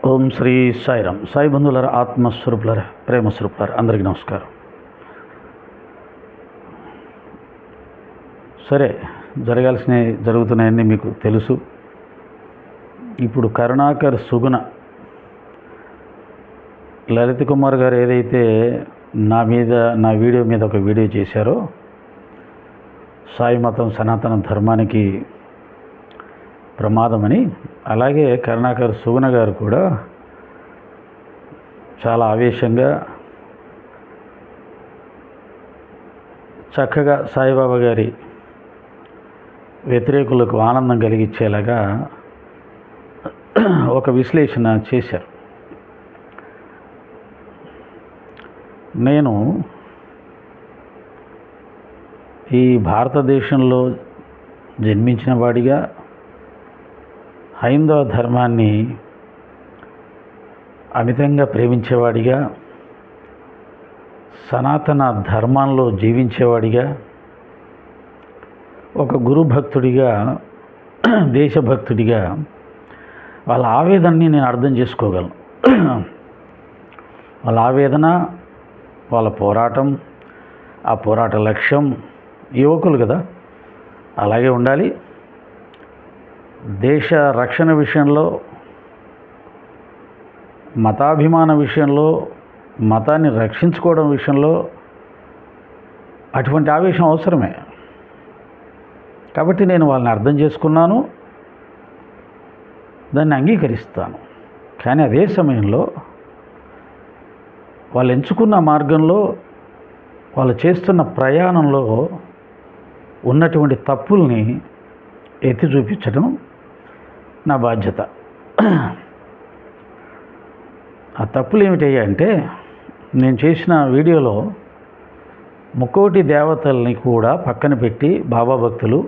ఓం శ్రీ సాయిరామ్. సాయి బంధువులారా, ఆత్మస్వరూపులారా, ప్రేమస్వరూపులారా, అందరికీ నమస్కారం. సరే, జరగాల్సినవి జరుగుతున్నాయని మీకు తెలుసు. ఇప్పుడు కరుణాకర్ సుగుణ లలిత్ కుమార్ గారు ఏదైతే నా వీడియో మీద ఒక వీడియో చేశారో, సాయి మతం సనాతన ధర్మానికి ప్రమాదమని, అలాగే కరుణాకర్ సుగుణ గారు కూడా చాలా ఆవేశంగా చక్కగా సాయిబాబా గారి వ్యతిరేకులకు ఆనందం కలిగించేలాగా ఒక విశ్లేషణ చేశారు. నేను ఈ భారతదేశంలో జన్మించిన వాడిగా హైందవ ధర్మాన్ని అమితంగా ప్రేమించేవాడిగా, సనాతన ధర్మంలో జీవించేవాడిగా, ఒక గురు భక్తుడిగా, దేశభక్తుడిగా వాళ్ళ ఆవేదనని నేను అర్థం చేసుకోగలను. వాళ్ళ ఆవేదన, వాళ్ళ పోరాటం, ఆ పోరాట లక్ష్యం యువకులు కదా, అలాగే ఉండాలి. దేశ రక్షణ విషయంలో, మతాభిమాన విషయంలో, మతాన్ని రక్షించుకోవడం విషయంలో అటువంటి ఆవేశం అవసరమే. కాబట్టి నేను వాళ్ళని అర్థం చేసుకున్నాను, దాన్ని అంగీకరిస్తాను. కానీ అదే సమయంలో వాళ్ళు ఎంచుకున్న మార్గంలో, వాళ్ళు చేస్తున్న ప్రయాణంలో ఉన్నటువంటి తప్పుల్ని ఎత్తి చూపించడం నా బాధ్యత. ఆ తప్పులు ఏమిటంటే, నేను చేసిన వీడియోలో ముక్కోటి దేవతల్ని కూడా పక్కన పెట్టి బాబా భక్తులు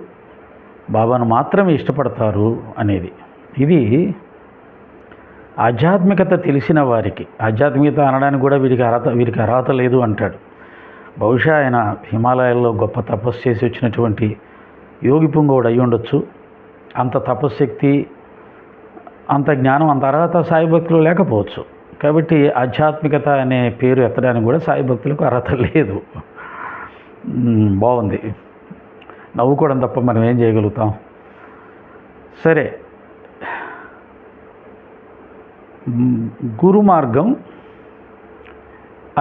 బాబాను మాత్రమే ఇష్టపడతారు అనేది. ఇది ఆధ్యాత్మికత తెలిసిన వారికి, ఆధ్యాత్మికత అనడానికి కూడా వీరికి అర్హత లేదు అంటాడు. బహుశా ఆయన హిమాలయాల్లో గొప్ప తపస్సు చేసి వచ్చినటువంటి యోగి పుంగవుడు అయి ఉండొచ్చు. అంత తపశ్శక్తి, అంత జ్ఞానం, అంత అర్హత సాయి భక్తులు లేకపోవచ్చు. కాబట్టి ఆధ్యాత్మికత అనే పేరు ఎత్తడానికి కూడా సాయి భక్తులకు అర్హత లేదు. బాగుంది, నవ్వుకోవడం తప్ప మనం ఏం చేయగలుగుతాం. సరే, గురు మార్గం,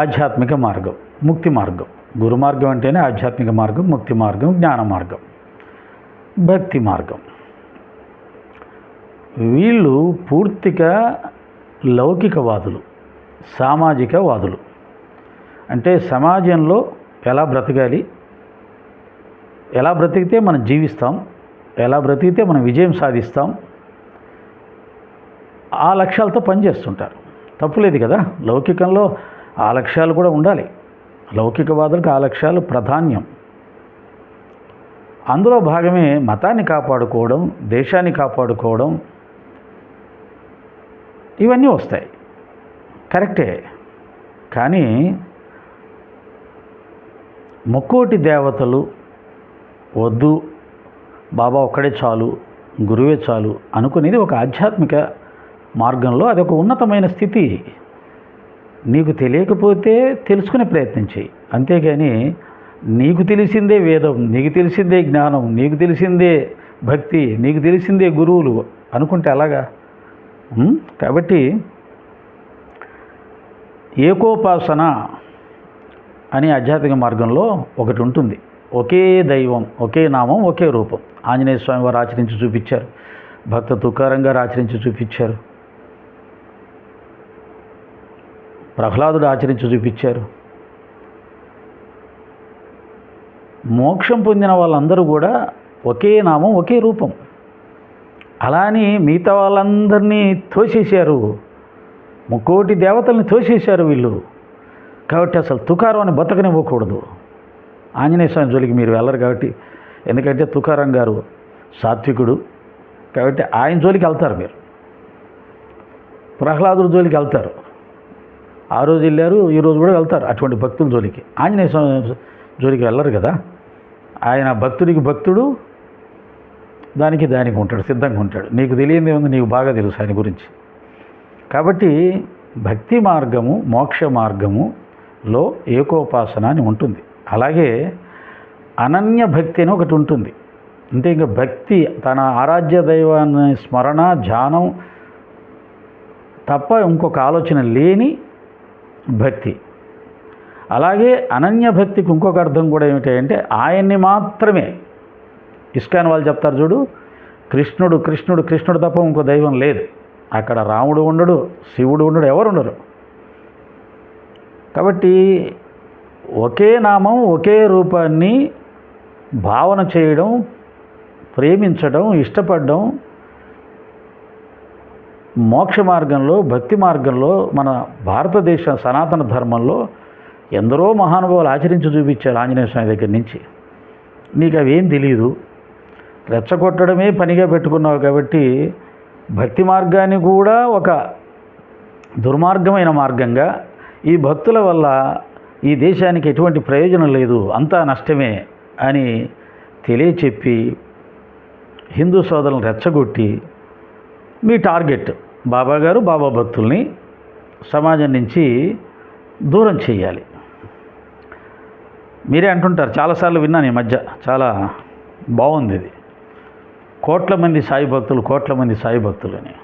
ఆధ్యాత్మిక మార్గం, ముక్తి మార్గం. గురు మార్గం అంటేనే ఆధ్యాత్మిక మార్గం, ముక్తి మార్గం, జ్ఞాన మార్గం, భక్తి మార్గం. వీళ్ళు పూర్తిగా లౌకికవాదులు, సామాజికవాదులు. అంటే సమాజంలో ఎలా బ్రతకాలి, ఎలా బ్రతికితే మనం జీవిస్తాం, ఎలా బ్రతికితే మనం విజయం సాధిస్తాం, ఆ లక్ష్యాలతో పనిచేస్తుంటారు. తప్పులేదు కదా, లౌకికంలో ఆ లక్ష్యాలు కూడా ఉండాలి. లౌకికవాదులకు ఆ లక్ష్యాలు ప్రాధాన్యం. అందులో భాగమే మతాన్ని కాపాడుకోవడం, దేశాన్ని కాపాడుకోవడం, ఇవన్నీ వస్తాయి. కరెక్టే. కానీ ముక్కోటి దేవతలు వద్దు, బాబా ఒక్కడే చాలు, గురువే చాలు అనుకునేది ఒక ఆధ్యాత్మిక మార్గంలో అదొక ఉన్నతమైన స్థితి. నీకు తెలియకపోతే తెలుసుకునే ప్రయత్నం చేయి. అంతేగాని నీకు తెలిసిందే వేదం, నీకు తెలిసిందే జ్ఞానం, నీకు తెలిసిందే భక్తి, నీకు తెలిసిందే గురువులు అనుకుంటే అలాగా? కాబట్టి ఏకోపాసన అనే ఆధ్యాత్మిక మార్గంలో ఒకటి ఉంటుంది. ఒకే దైవం, ఒకే నామం, ఒకే రూపం. ఆంజనేయ స్వామి వారు ఆచరించి చూపించారు, భక్త తుకారం గారు ఆచరించి చూపించారు, ప్రహ్లాదుడు ఆచరించి చూపించారు. మోక్షం పొందిన వాళ్ళందరూ కూడా ఒకే నామం, ఒకే రూపం. అలా అని మిగతా వాళ్ళందరినీ తోసేశారు, ముక్కోటి దేవతల్ని తోసేశారు వీళ్ళు. కాబట్టి అసలు తుకారం అని బతకనివ్వకూడదు. ఆంజనేయ స్వామి జోలికి మీరు వెళ్ళరు కాబట్టి, ఎందుకంటే తుకారం గారు సాత్వికుడు కాబట్టి ఆయన జోలికి వెళ్తారు మీరు. ప్రహ్లాదుడి జోలికి వెళ్తారు, ఆ రోజు వెళ్ళారు, ఈరోజు కూడా వెళ్తారు అటువంటి భక్తుల జోలికి. ఆంజనేయ స్వామి జోలికి వెళ్ళరు కదా. ఆయన భక్తుడికి భక్తుడు, దానికి ఉంటాడు, సిద్ధంగా ఉంటాడు. నీకు తెలియని ఉంది, నీకు బాగా తెలుసు ఆయన గురించి. కాబట్టి భక్తి మార్గము మోక్ష మార్గములో ఏకోపాసన అని ఉంటుంది. అలాగే అనన్య భక్తి అని ఒకటి ఉంటుంది. అంటే ఇంకా భక్తి తన ఆరాధ్య దైవాన్ని స్మరణ ధ్యానం తప్ప ఇంకొక ఆలోచన లేని భక్తి. అలాగే అనన్య భక్తికి ఇంకొక అర్థం కూడా ఏమిటంటే ఆయన్ని మాత్రమే, ఇస్కాన్ వాళ్ళు చెప్తారు చూడు, కృష్ణుడు కృష్ణుడు కృష్ణుడు తప్ప ఇంకో దైవం లేదు. అక్కడ రాముడు ఉండడు, శివుడు ఉండడు, ఎవరు ఉండరు. కాబట్టి ఒకే నామం ఒకే రూపాన్ని భావన చేయడం, ప్రేమించడం, ఇష్టపడడం మోక్ష మార్గంలో భక్తి మార్గంలో మన భారతదేశ సనాతన ధర్మంలో ఎందరో మహానుభావులు ఆచరించి చూపించారు. ఆంజనేయ స్వామి దగ్గర నుంచి నీకు అవేం తెలియదు, రెచ్చగొట్టడమే పనిగా పెట్టుకున్నావు. కాబట్టి భక్తి మార్గాన్ని కూడా ఒక దుర్మార్గమైన మార్గంగా, ఈ భక్తుల వల్ల ఈ దేశానికి ఎటువంటి ప్రయోజనం లేదు, అంతా నష్టమే అని తెలియచెప్పి హిందూ సోదరులను రెచ్చగొట్టి మీ టార్గెట్ బాబా గారు, బాబా భక్తుల్ని సమాజం నుంచి దూరం చేయాలి. మీరే అంటుంటారు, చాలాసార్లు విన్నాను ఈ మధ్య, చాలా బాగుంది ఇది, కోట్ల మంది సాయి భక్తులు, కోట్ల మంది సాయి భక్తులని.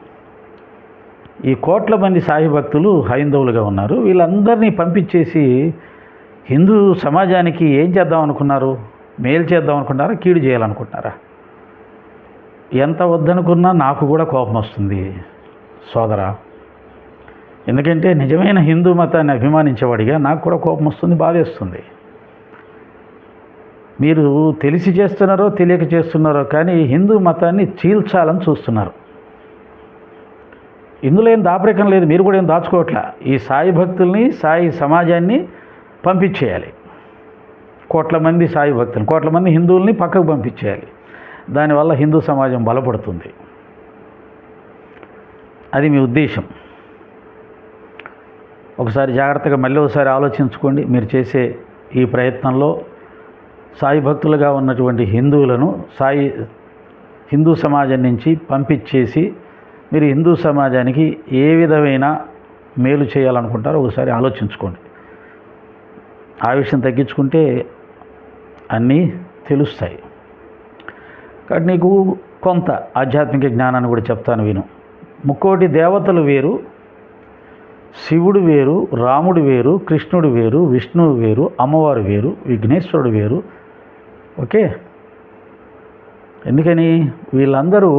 ఈ కోట్ల మంది సాయి భక్తులు హైందవులుగా ఉన్నారు. వీళ్ళందరినీ పంపించేసి హిందూ సమాజానికి ఏం చేద్దాం అనుకున్నారు? మేలు చేద్దాం అనుకుంటారా, కీడు చేయాలనుకుంటున్నారా? ఎంత వద్దనుకున్నా నాకు కూడా కోపం వస్తుంది సోదరా. ఎందుకంటే నిజమైన హిందూ మతాన్ని అభిమానించేవాడిగా నాకు కూడా కోపం వస్తుంది, బాధేస్తుంది. మీరు తెలిసి చేస్తున్నారో తెలియక చేస్తున్నారో కానీ హిందూ మతాన్ని చీల్చాలని చూస్తున్నారు. ఇందులో ఏం దాపరికం లేదు, మీరు కూడా ఏం దాచుకోవట్లా. ఈ సాయి భక్తుల్ని, సాయి సమాజాన్ని పంపించేయాలి. కోట్ల మంది సాయి భక్తులు, కోట్ల మంది హిందువుల్ని పక్కకు పంపించేయాలి. దానివల్ల హిందూ సమాజం బలపడుతుంది. అది మీ ఉద్దేశం. ఒకసారి జాగ్రత్తగా మళ్ళీ ఒకసారి ఆలోచించుకోండి. మీరు చేసే ఈ ప్రయత్నంలో సాయి భక్తులుగా ఉన్నటువంటి హిందువులను హిందూ సమాజం నుంచి పంపించేసి మీరు హిందూ సమాజానికి ఏ విధమైన మేలు చేయాలనుకుంటారో ఒకసారి ఆలోచించుకోండి. ఆ విషయం తగ్గించుకుంటే అన్నీ తెలుస్తాయి. కాబట్టి నీకు కొంత ఆధ్యాత్మిక జ్ఞానాన్ని కూడా చెప్తాను, విను. ముక్కోటి దేవతలు వేరు, శివుడు వేరు, రాముడు వేరు, కృష్ణుడు వేరు, విష్ణువు వేరు, అమ్మవారు వేరు, విఘ్నేశ్వరుడు వేరు. ఓకే, ఎందుకని? వీళ్ళందరూ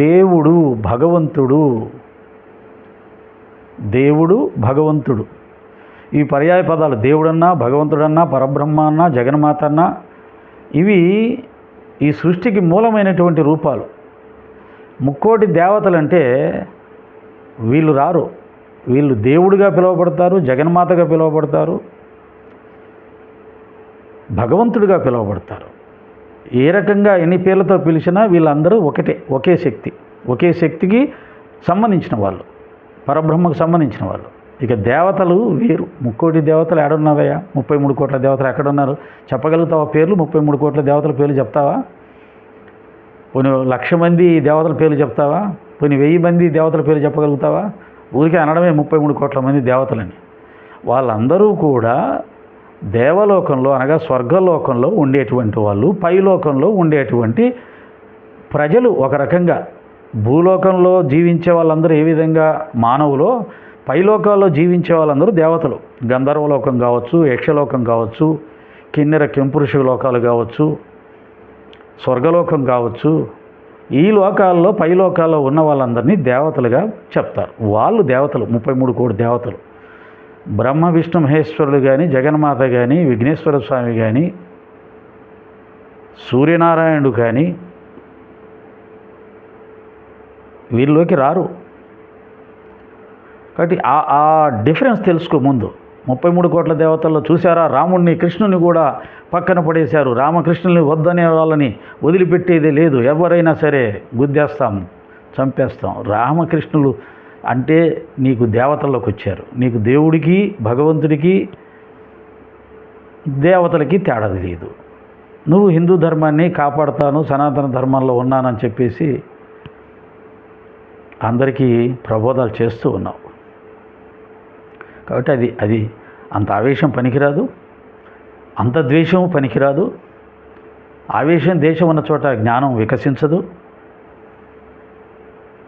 దేవుడు, భగవంతుడు, దేవుడు, భగవంతుడు, ఈ పర్యాయ పదాలు దేవుడన్నా, భగవంతుడన్నా, పరబ్రహ్మ అన్నా, జగన్మాత అన్నా, ఇవి ఈ సృష్టికి మూలమైనటువంటి రూపాలు. ముక్కోటి దేవతలంటే వీళ్ళు రారు. వీళ్ళు దేవుడిగా పిలువబడతారు, జగన్మాతగా పిలువబడతారు, భగవంతుడిగా పిలువబడతారు. ఏ రకంగా ఎన్ని పేర్లతో పిలిచినా వీళ్ళందరూ ఒకటే, ఒకే శక్తి, ఒకే శక్తికి సంబంధించిన వాళ్ళు, పరబ్రహ్మకు సంబంధించిన వాళ్ళు. ఇక దేవతలు వేరు. ముక్కోటి దేవతలు ఎక్కడున్నావయ్యా? 33 కోట్ల దేవతలు ఎక్కడున్నారు? చెప్పగలుగుతావా పేర్లు? 33 కోట్ల దేవతల పేర్లు చెప్తావా? పోనీ 1,00,000 మంది దేవతల పేర్లు చెప్తావా? పోనీ 1000 మంది దేవతల పేర్లు చెప్పగలుగుతావా? ఊరికే అనడమే 33 కోట్ల మంది దేవతలని. వాళ్ళందరూ కూడా దేవలోకంలో అనగా స్వర్గలోకంలో ఉండేటువంటి వాళ్ళు, పైలోకంలో ఉండేటువంటి ప్రజలు. ఒక రకంగా భూలోకంలో జీవించే వాళ్ళందరూ ఏ విధంగా మానవులో, పైలోకాల్లో జీవించే వాళ్ళందరూ దేవతలు. గంధర్వలోకం కావచ్చు, యక్షలోకం కావచ్చు, కిన్నెర కెంపురుష లోకాలు కావచ్చు, స్వర్గలోకం కావచ్చు. ఈ లోకాల్లో, పైలోకాల్లో ఉన్న వాళ్ళందరినీ దేవతలుగా చెప్తారు. వాళ్ళు దేవతలు, 33 కోటి దేవతలు. బ్రహ్మ విష్ణు మహేశ్వరుడు కానీ, జగన్మాత కానీ, విఘ్నేశ్వర స్వామి కానీ, సూర్యనారాయణుడు కానీ వీళ్ళలోకి రారు. కాబట్టి ఆ డిఫరెన్స్ తెలుసుకో ముందు. 33 కోట్ల దేవతల్లో చూసారా, రాముడిని, కృష్ణుని కూడా పక్కన పడేశారు. రామకృష్ణుల్ని వద్దనే వాళ్ళని వదిలిపెట్టేదే లేదు. ఎవరైనా సరే గుద్దేస్తాం, చంపేస్తాం. రామకృష్ణులు అంటే నీకు దేవతల్లోకి వచ్చారు. నీకు దేవుడికి, భగవంతుడికి, దేవతలకి తేడా తెలియదు. నువ్వు హిందూ ధర్మాన్ని కాపాడుతాను, సనాతన ధర్మంలో ఉన్నానని చెప్పేసి అందరికీ ప్రబోధాలు చేస్తూ ఉన్నావు. కాబట్టి అది అంత ఆవేశం పనికిరాదు, అంత ద్వేషం పనికిరాదు. ఆవేశం దేశం ఉన్న చోట జ్ఞానం వికసించదు.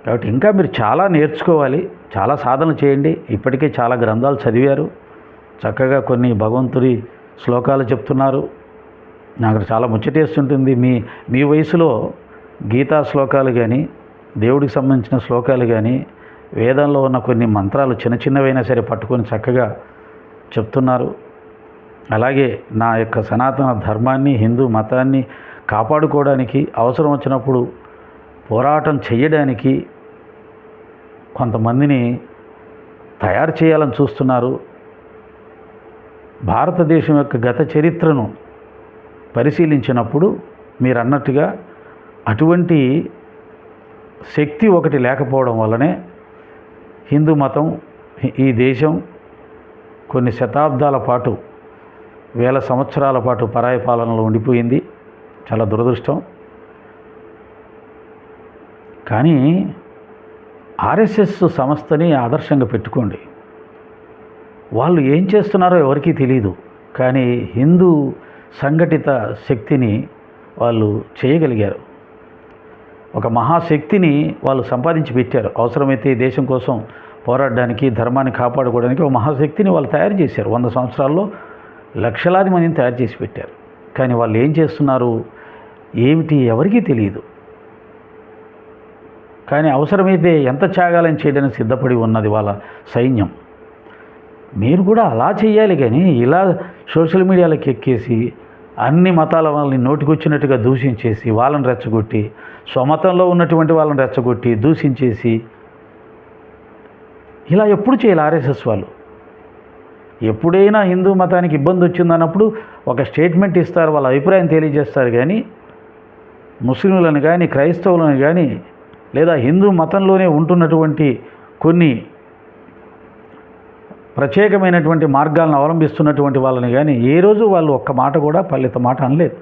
కాబట్టి ఇంకా మీరు చాలా నేర్చుకోవాలి, చాలా సాధన చేయండి. ఇప్పటికే చాలా గ్రంథాలు చదివారు, చక్కగా కొన్ని భగవంతుడి శ్లోకాలు చెప్తున్నారు. నాకు చాలా ముచ్చటేస్తుంటుంది. మీ వయసులో గీతా శ్లోకాలు కానీ, దేవుడికి సంబంధించిన శ్లోకాలు కానీ, వేదంలో ఉన్న కొన్ని మంత్రాలు చిన్న చిన్నవైనా సరే పట్టుకొని చక్కగా చెప్తున్నారు. అలాగే నా యొక్క సనాతన ధర్మాన్ని, హిందూ మతాన్ని కాపాడుకోవడానికి, అవసరం వచ్చినప్పుడు పోరాటం చేయడానికి కొంతమందిని తయారు చేయాలని చూస్తున్నారు. భారతదేశం యొక్క గత చరిత్రను పరిశీలించినప్పుడు మీరు అన్నట్టుగా అటువంటి శక్తి ఒకటి లేకపోవడం వల్లనే హిందూ మతం, ఈ దేశం కొన్ని శతాబ్దాల పాటు, వేల సంవత్సరాల పాటు పరాయి పాలనలో ఉండిపోయింది. చాలా దురదృష్టం. కానీ ఆర్ఎస్ఎస్ సంస్థని ఆదర్శంగా పెట్టుకోండి. వాళ్ళు ఏం చేస్తున్నారో ఎవరికీ తెలియదు, కానీ హిందూ సంఘటిత శక్తిని వాళ్ళు చేయగలిగారు. ఒక మహాశక్తిని వాళ్ళు సంపాదించి పెట్టారు. అవసరమైతే ఈ దేశం కోసం పోరాడడానికి, ధర్మాన్ని కాపాడుకోవడానికి ఒక మహాశక్తిని వాళ్ళు తయారు చేశారు. 100 సంవత్సరాల్లో లక్షలాది మందిని తయారు చేసి పెట్టారు. కానీ వాళ్ళు ఏం చేస్తున్నారు, ఏమిటి ఎవరికీ తెలియదు. కానీ అవసరమైతే ఎంత త్యాగాలను చేయడానికి సిద్ధపడి ఉన్నది వాళ్ళ సైన్యం. మీరు కూడా అలా చేయాలి. కానీ ఇలా సోషల్ మీడియాలోకి ఎక్కేసి అన్ని మతాల వాళ్ళని నోటికొచ్చినట్టుగా దూషించేసి, వాళ్ళని రెచ్చగొట్టి, స్వమతంలో ఉన్నటువంటి వాళ్ళని రెచ్చగొట్టి దూషించేసి, ఇలా ఎప్పుడు చేయాలి ఆర్ఎస్ఎస్ వాళ్ళు? ఎప్పుడైనా హిందూ మతానికి ఇబ్బంది వచ్చిందన్నప్పుడు ఒక స్టేట్మెంట్ ఇస్తారు, వాళ్ళ అభిప్రాయం తెలియజేస్తారు. కానీ ముస్లింలను కానీ, క్రైస్తవులను కానీ, లేదా హిందూ మతంలోనే ఉంటున్నటువంటి కొన్ని ప్రత్యేకమైనటువంటి మార్గాలను అవలంబిస్తున్నటువంటి వాళ్ళని కానీ ఏ రోజు వాళ్ళు ఒక్క మాట కూడా పల్లెత మాట అనలేదు.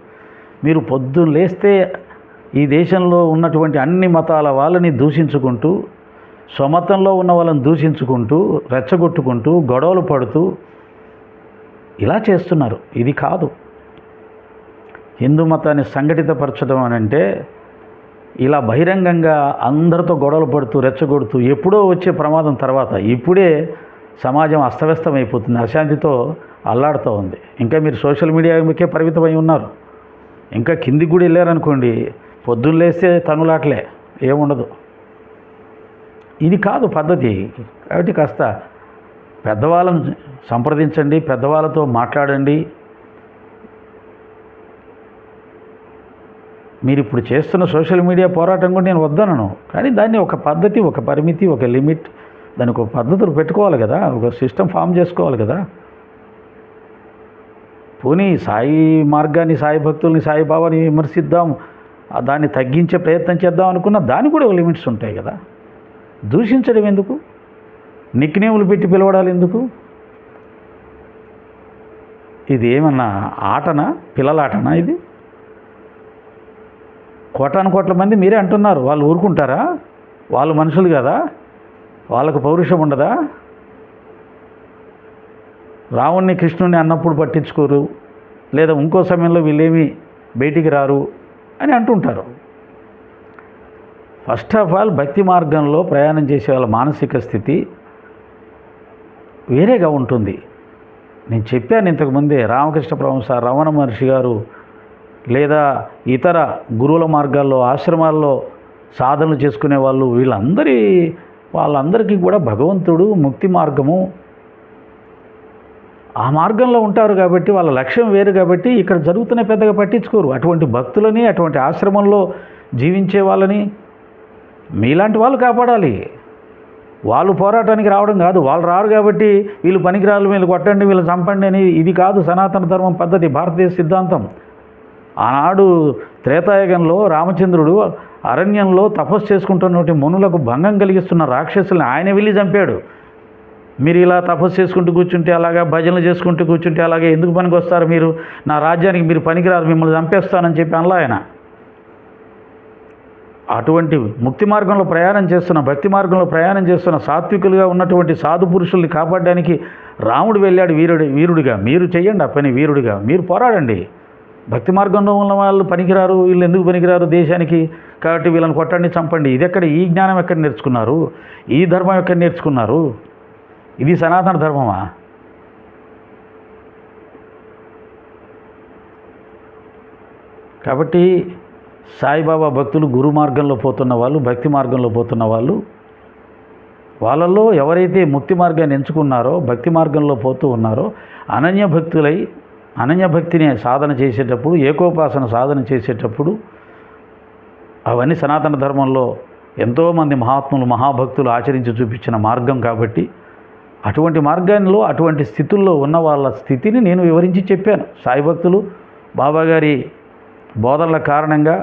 మీరు పొద్దున్న లేస్తే ఈ దేశంలో ఉన్నటువంటి అన్ని మతాల వాళ్ళని దూషించుకుంటూ, స్వమతంలో ఉన్న వాళ్ళని దూషించుకుంటూ, రెచ్చగొట్టుకుంటూ, గొడవలు పడుతూ ఇలా చేస్తున్నారు. ఇది కాదు. హిందూ మతాన్ని సంఘటితపరచడం అని అంటే ఇలా బహిరంగంగా అందరితో గొడవలు పడుతూ, రెచ్చగొడుతూ, ఎప్పుడో వచ్చే ప్రమాదం తర్వాత ఇప్పుడే సమాజం అస్తవ్యస్తం అయిపోతుంది, అశాంతితో అల్లాడుతూ ఉంది. ఇంకా మీరు సోషల్ మీడియాకే పరిమితమై ఉన్నారు. ఇంకా కిందికి కూడా వెళ్ళారనుకోండి, పొద్దున్న లేస్తే తనులాట్లే, ఏముండదు. ఇది కాదు పద్ధతి. కాబట్టి కాస్త పెద్దవాళ్ళను సంప్రదించండి, పెద్దవాళ్ళతో మాట్లాడండి. మీరు ఇప్పుడు చేస్తున్న సోషల్ మీడియా పోరాటం కూడా నేను వద్దనను, కానీ దాన్ని ఒక పద్ధతి, ఒక పరిమితి, ఒక లిమిట్, దానికి ఒక పద్ధతులు పెట్టుకోవాలి కదా, ఒక సిస్టమ్ ఫామ్ చేసుకోవాలి కదా. పోనీ సాయి మార్గాన్ని, సాయి భక్తుల్ని, సాయిబాబాని విమర్శిద్దాం, దాన్ని తగ్గించే ప్రయత్నం చేద్దాం అనుకున్న దానికి కూడా ఒక లిమిట్స్ ఉంటాయి కదా. దూషించడం ఎందుకు? నిక్నేములు పెట్టి పిలవడాలు ఎందుకు? ఇది ఏమన్నా ఆటనా, పిల్లల ఆటనా? ఇది కోటాను మంది మీరే అంటున్నారు. వాళ్ళు ఊరుకుంటారా? వాళ్ళు మనుషులు కదా, వాళ్ళకు పౌరుషం ఉండదా? రావణ్ణి, కృష్ణుని అన్నప్పుడు పట్టించుకోరు, లేదా ఇంకో సమయంలో వీళ్ళేమి బయటికి రారు అని అంటుంటారు. ఫస్ట్ ఆఫ్ ఆల్ భక్తి మార్గంలో ప్రయాణం చేసే వాళ్ళ మానసిక స్థితి వేరేగా ఉంటుంది. నేను చెప్పాను ఇంతకుముందే, రామకృష్ణ పరమహంస, రమణ మహర్షి గారు, లేదా ఇతర గురువుల మార్గాల్లో, ఆశ్రమాల్లో సాధనలు చేసుకునే వాళ్ళు, వాళ్ళందరికీ కూడా భగవంతుడు, ముక్తి మార్గము, ఆ మార్గంలో ఉంటారు. కాబట్టి వాళ్ళ లక్ష్యం వేరు. కాబట్టి ఇక్కడ జరుగుతున్న పెద్దగా పట్టించుకోరు. అటువంటి భక్తులని, అటువంటి ఆశ్రమంలో జీవించే వాళ్ళని మీలాంటి వాళ్ళు కాపాడాలి. వాళ్ళు పోరాటానికి రావడం కాదు. వాళ్ళు రారు కాబట్టి వీళ్ళు పనికిరాలు, వీళ్ళు కొట్టండి, వీళ్ళు చంపండి అని, ఇది కాదు సనాతన ధర్మం పద్ధతి, భారతదేశ సిద్ధాంతం. ఆనాడు త్రేతాయుగంలో రామచంద్రుడు అరణ్యంలో తపస్సు చేసుకుంటున్నటువంటి మునులకు భంగం కలిగిస్తున్న రాక్షసుల్ని ఆయన వెళ్ళి చంపాడు. మీరు ఇలా తపస్సు చేసుకుంటూ కూర్చుంటే అలాగా, భజనలు చేసుకుంటూ కూర్చుంటే అలాగే ఎందుకు పనికి వస్తారు మీరు? నా రాజ్యానికి మీరు పనికిరారు, మిమ్మల్ని చంపేస్తానని చెప్పి అనలా ఆయన. అటువంటి ముక్తి మార్గంలో ప్రయాణం చేస్తున్న, భక్తి మార్గంలో ప్రయాణం చేస్తున్న సాత్వికులుగా ఉన్నటువంటి సాధు పురుషుల్ని కాపాడడానికి రాముడు వెళ్ళాడు వీరుడిగా. మీరు చెయ్యండి ఆ పని వీరుడిగా, మీరు పోరాడండి. భక్తి మార్గంలో ఉన్న వాళ్ళు పనికిరారు, వీళ్ళు ఎందుకు పనికిరారు దేశానికి, కాబట్టి వీళ్ళని కొట్టండి, చంపండి. ఇది ఎక్కడ, ఈ జ్ఞానం ఎక్కడ నేర్చుకున్నారు, ఈ ధర్మం ఎక్కడ నేర్చుకున్నారు? ఇది సనాతన ధర్మమా? కాబట్టి సాయిబాబా భక్తులు గురు మార్గంలో పోతున్న వాళ్ళు, భక్తి మార్గంలో పోతున్న వాళ్ళు, వాళ్ళల్లో ఎవరైతే ముక్తి మార్గాన్ని ఎంచుకున్నారో, భక్తి మార్గంలో పోతూ ఉన్నారో, అనన్యభక్తులై అనన్యభక్తిని సాధన చేసేటప్పుడు, ఏకోపాసన సాధన చేసేటప్పుడు, అవన్నీ సనాతన ధర్మంలో ఎంతోమంది మహాత్ములు మహాభక్తులు ఆచరించి చూపించిన మార్గం. కాబట్టి అటువంటి మార్గాల్లో అటువంటి స్థితుల్లో ఉన్న వాళ్ళ స్థితిని నేను వివరించి చెప్పాను. సాయి భక్తులు బాబాగారి బోధనల కారణంగా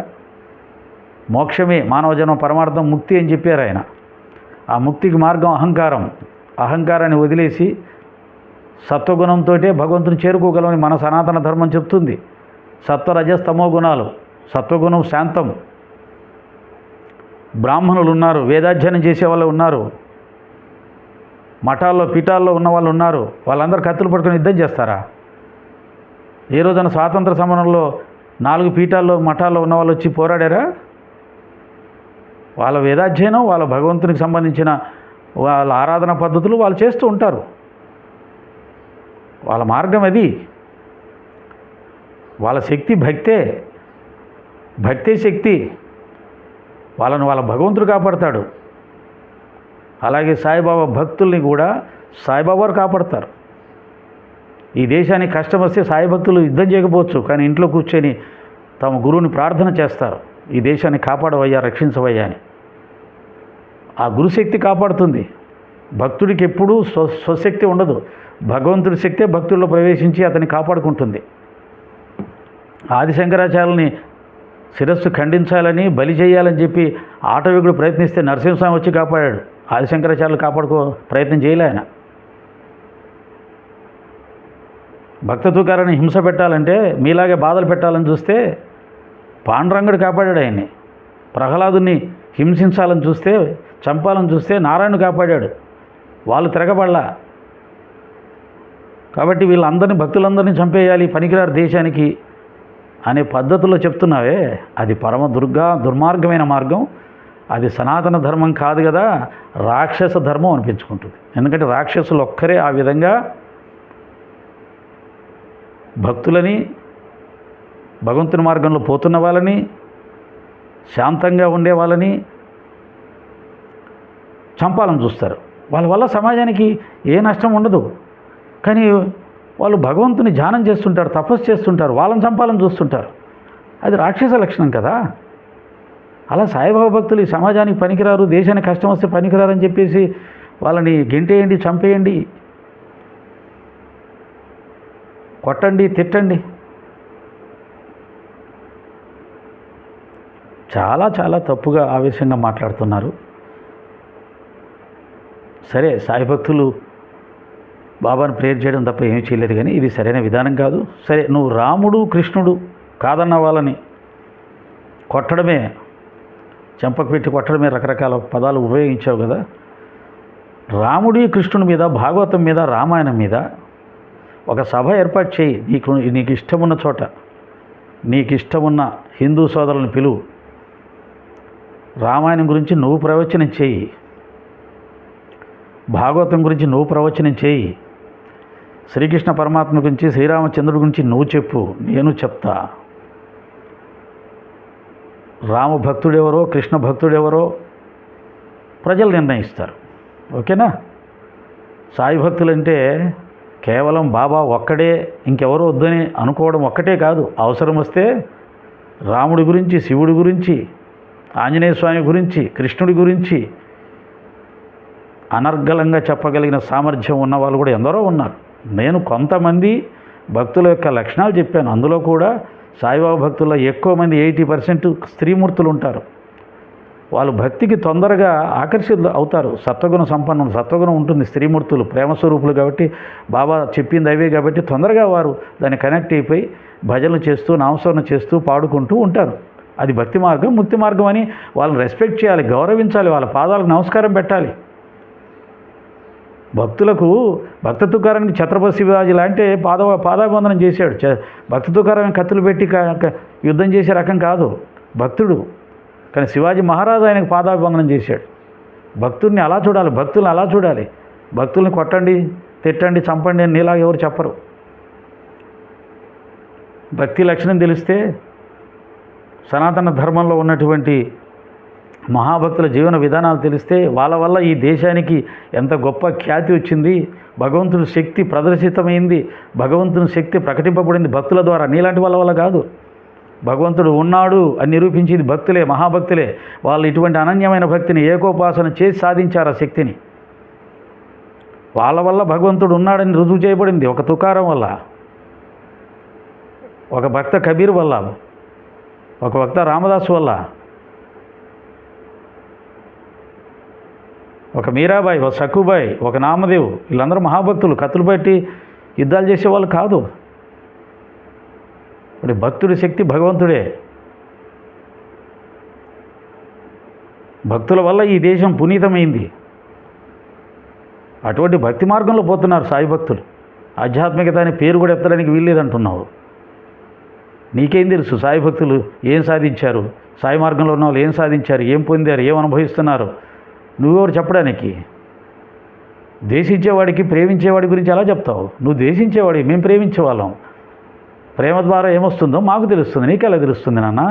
మోక్షమే మానవ జన్మ పరమార్థం ముక్తి అని చెప్పారు ఆయన. ఆ ముక్తికి మార్గం అహంకారాన్ని వదిలేసి సత్వగుణంతో భగవంతుని చేరుకోగలమని మన సనాతన ధర్మం చెప్తుంది. సత్వరజస్తమో గుణాలు, సత్వగుణం శాంతం. బ్రాహ్మణులు ఉన్నారు, వేదాధ్యయనం చేసే వాళ్ళు ఉన్నారు, మఠాల్లో పీఠాల్లో ఉన్న వాళ్ళు ఉన్నారు. వాళ్ళందరూ కత్తులు పట్టుకొని యుద్ధం చేస్తారా? ఏ రోజున స్వాతంత్ర సమరంలో 4 పీఠాల్లో మఠాల్లో ఉన్న వాళ్ళు వచ్చి పోరాడారా? వాళ్ళ వేదాధ్యయనం, వాళ్ళ భగవంతునికి సంబంధించిన వాళ్ళ ఆరాధన పద్ధతులు వాళ్ళు చేస్తూ ఉంటారు. వాళ్ళ మార్గం అది. వాళ్ళ శక్తి భక్తే శక్తి. వాళ్ళను వాళ్ళ భగవంతుడు కాపాడతాడు. అలాగే సాయిబాబా భక్తుల్ని కూడా సాయిబాబాను కాపాడతారు. ఈ దేశానికి కష్టం వస్తే సాయి భక్తులు యుద్ధం చేయకపోవచ్చు, కానీ ఇంట్లో కూర్చొని తమ గురువుని ప్రార్థన చేస్తారు, ఈ దేశాన్ని కాపాడవయ్యా, రక్షించవయ్యా అని. ఆ గురుశక్తి కాపాడుతుంది. భక్తుడికి ఎప్పుడూ స్వశక్తి ఉండదు. భగవంతుడి శక్తే భక్తుల్లో ప్రవేశించి అతన్ని కాపాడుకుంటుంది. ఆదిశంకరాచార్యుల్ని శిరస్సు ఖండించాలని, బలి చేయాలని చెప్పి ఆటవికుడు ప్రయత్నిస్తే నరసింహస్వామి వచ్చి కాపాడాడు. ఆదిశంకరాచార్యులు ప్రయత్నం చేయలే ఆయన. భక్త తుకారాన్ని హింస పెట్టాలంటే, మీలాగే బాధలు పెట్టాలని చూస్తే పాండురంగుడు కాపాడాడు ఆయన్ని. ప్రహ్లాదుని హింసించాలని చూస్తే, చంపాలని చూస్తే నారాయణుడు కాపాడాడు. వాళ్ళు తిరగబడలా. కాబట్టి వీళ్ళందరినీ, భక్తులందరినీ చంపేయాలి, పనికిరారు దేశానికి అనే పద్ధతిలో చెప్తున్నావే, అది పరమ దుర్మార్గమైన మార్గం. అది సనాతన ధర్మం కాదు కదా, రాక్షస ధర్మం అనిపించుకుంటుంది. ఎందుకంటే రాక్షసులు ఒక్కరే ఆ విధంగా భక్తులని, భగవంతుని మార్గంలో పోతున్న వాళ్ళని, శాంతంగా ఉండే వాళ్ళని చంపాలని చూస్తారు. వాళ్ళ వల్ల సమాజానికి ఏ నష్టం ఉండదు. కానీ వాళ్ళు భగవంతుని ధ్యానం చేస్తుంటారు, తపస్సు చేస్తుంటారు, వాళ్ళని చంపాలని చూస్తుంటారు. అది రాక్షస లక్షణం కదా. అలా సాయిబాబా భక్తులు ఈ సమాజానికి పనికిరారు, దేశానికి కష్టం వస్తే పనికిరారు అని చెప్పేసి వాళ్ళని గెంటేయండి, చంపేయండి, కొట్టండి, తిట్టండి. చాలా చాలా తప్పుగా, ఆవేశంగా మాట్లాడుతున్నారు. సరే, సాయి భక్తులు బాబాను ప్రేయర్ చేయడం తప్ప ఏమీ చేయలేదు, కానీ ఇది సరైన విధానం కాదు. సరే, నువ్వు రాముడు కృష్ణుడు కాదన్న వాళ్ళని కొట్టడమే, చెంపకు పెట్టి కొట్టడమే, రకరకాల పదాలు ఉపయోగించావు కదా. రాముడి కృష్ణుడి మీద, భాగవతం మీద, రామాయణం మీద ఒక సభ ఏర్పాటు చేయి. నీకు ఇష్టమున్న చోట, నీకు ఇష్టమున్న హిందూ సోదరులను పిలువు. రామాయణం గురించి నువ్వు ప్రవచనం చేయి, భాగవతం గురించి నువ్వు ప్రవచనం చేయి, శ్రీకృష్ణ పరమాత్మ గురించి, శ్రీరామచంద్రుడి గురించి నువ్వు చెప్పు, నేను చెప్తా. రామ భక్తుడెవరో, కృష్ణ భక్తుడెవరో ప్రజలు నిర్ణయిస్తారు. ఓకేనా? సాయి భక్తులంటే కేవలం బాబా ఒక్కడే, ఇంకెవరో వద్దని అనుకోవడం ఒక్కటే కాదు. అవసరం వస్తే రాముడి గురించి, శివుడి గురించి, ఆంజనేయ స్వామి గురించి, కృష్ణుడి గురించి అనర్గళంగా చెప్పగలిగిన సామర్థ్యం ఉన్న వాళ్ళు కూడా ఎందరో ఉన్నారు. నేను కొంతమంది భక్తుల యొక్క లక్షణాలు చెప్పాను. అందులో కూడా సాయిబాబా భక్తుల్లో ఎక్కువ మంది 80% స్త్రీమూర్తులు ఉంటారు. వాళ్ళు భక్తికి తొందరగా ఆకర్షితులు అవుతారు. సత్వగుణం ఉంటుంది. స్త్రీమూర్తులు ప్రేమస్వరూపులు కాబట్టి, బాబా చెప్పింది అవే కాబట్టి తొందరగా వారు దాన్ని కనెక్ట్ అయిపోయి భజనలు చేస్తూ, నామస్మరణ చేస్తూ, పాడుకుంటూ ఉంటారు. అది భక్తి మార్గం. ముక్తి మార్గం అని వాళ్ళని రెస్పెక్ట్ చేయాలి, గౌరవించాలి, వాళ్ళ పాదాలకు నమస్కారం పెట్టాలి. భక్తులకు భక్త తుకారానికి ఛత్రపతి శివాజీ లాంటి పాదాభివందనం చేశాడు. భక్త తుకారాన్ని కత్తులు పెట్టి యుద్ధం చేసే రకం కాదు భక్తుడు, కానీ శివాజీ మహారాజు ఆయనకు పాదాభివందనం చేశాడు. భక్తుల్ని అలా చూడాలి, భక్తుల్ని అలా చూడాలి. భక్తుల్ని కొట్టండి, తిట్టండి, చంపండి అని నీలా ఎవరు చెప్పరు. భక్తి లక్షణం తెలిస్తే సనాతన ధర్మంలో ఉన్నటువంటి మహాభక్తుల జీవన విధానాలు తెలిస్తే వాళ్ళ వల్ల ఈ దేశానికి ఎంత గొప్ప ఖ్యాతి వచ్చింది, భగవంతుడి శక్తి ప్రదర్శితమైంది, భగవంతుని శక్తి ప్రకటింపబడింది భక్తుల ద్వారా, నీలాంటి వాళ్ళ వల్ల కాదు. భగవంతుడు ఉన్నాడు అని నిరూపించేది భక్తులే, మహాభక్తులే. వాళ్ళు ఇటువంటి అనన్యమైన భక్తిని ఏకోపాసన చేసి సాధించారు ఆ శక్తిని. వాళ్ళ వల్ల భగవంతుడు ఉన్నాడని రుజువు చేయబడింది. ఒక తుకారం వల్ల, ఒక భక్త కబీర్ వల్ల, ఒక భక్త రామదాసు వల్ల, ఒక మీరాబాయి, ఒక సక్కుబాయి, ఒక నామదేవ్, వీళ్ళందరూ మహాభక్తులు. కత్తులు పెట్టి యుద్ధాలు చేసేవాళ్ళు కాదు. ఇప్పుడు భక్తుడి శక్తి భగవంతుడే. భక్తుల వల్ల ఈ దేశం పునీతమైంది. అటువంటి భక్తి మార్గంలో పోతున్నారు సాయి భక్తులు. ఆధ్యాత్మికత అనే పేరు కూడా ఎత్తడానికి వీల్లేదంటున్నావు. నీకేం తెలుసు సాయి భక్తులు ఏం సాధించారు, సాయి మార్గంలో ఉన్న వాళ్ళు ఏం సాధించారు, ఏం పొందారు, ఏం అనుభవిస్తున్నారు? నువ్వెవరు చెప్పడానికి? ద్వేషించేవాడికి ప్రేమించేవాడి గురించి ఎలా చెప్తావు? నువ్వు ద్వేషించేవాడి, మేము ప్రేమించేవాళ్ళం. ప్రేమ ద్వారా ఏమొస్తుందో మాకు తెలుస్తుంది, నీకెలా తెలుస్తుంది నాన్న?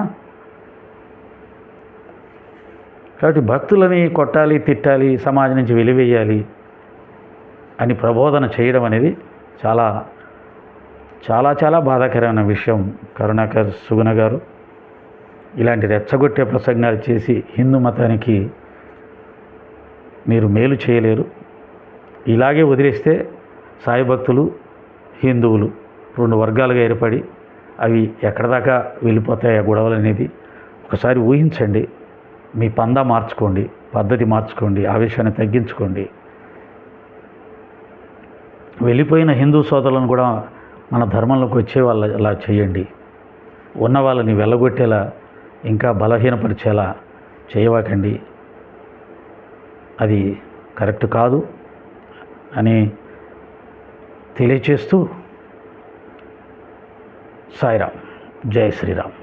కాబట్టి భక్తులని కొట్టాలి, తిట్టాలి, సమాజం నుంచి వెలివేయాలి అని ప్రబోధన చేయడం అనేది చాలా చాలా చాలా బాధాకరమైన విషయం. కరుణాకర్ సుగుణ గారు ఇలాంటి రెచ్చగొట్టే ప్రసంగాలు చేసి హిందూ మతానికి మీరు మేలు చేయలేరు. ఇలాగే వదిలేస్తే సాయి భక్తులు, హిందువులు రెండు వర్గాలుగా ఏర్పడి అవి ఎక్కడ దాకా వెళ్ళిపోతాయి ఆ గొడవలు అనేది ఒకసారి ఊహించండి. మీ పందా మార్చుకోండి, పద్ధతి మార్చుకోండి, ఆవేశాన్ని తగ్గించుకోండి. వెళ్ళిపోయిన హిందూ సోదరులను కూడా మన ధర్మంలోకి వచ్చే వాళ్ళ అలా చేయండి. ఉన్న వాళ్ళని వెళ్ళగొట్టేలా, ఇంకా బలహీనపరిచేలా చేయవాకండి. అది కరెక్ట్ కాదు అని తెలియచేస్తూ సాయిరామ్, జై శ్రీరామ్.